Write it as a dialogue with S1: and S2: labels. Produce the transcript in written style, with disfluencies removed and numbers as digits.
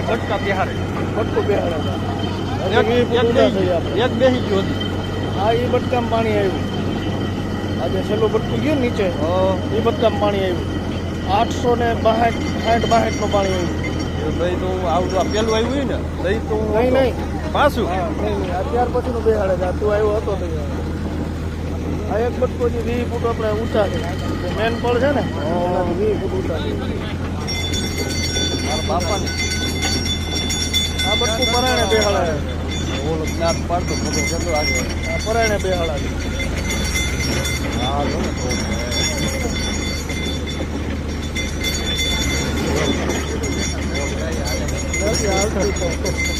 S1: બટકા બિહારે
S2: બટકું બેહાડે
S1: એક બેસી ગયો હતી.
S2: હા એ બટકામાં પાણી આવ્યું આજે છેલ્લું બટકું ગયું નીચે એ બટકામાં પાણી આવ્યું 862 નું પાણી આવ્યું.
S1: દહીં તો આવું તો પેલું આવ્યું હોય ને દહીં તો
S2: નહીં
S1: પાછું
S2: નહીં ત્યાર પછીનું બેહાડે છે. તું આવ્યો હતો તો આ એક બટકો જે 20 ફૂટ આપણે ઊંચા છે મેન પળ છે ને 20 ફૂટ ઊંચા છે.
S1: મારા બાપાને
S2: આ બટકું પરાયણે બેહાડે
S1: ઓલો જ્ઞાત પાડતો બધો કેટલો આગળ
S2: પરાયણે બેહાડે.
S1: હા જો ને
S2: હાલતું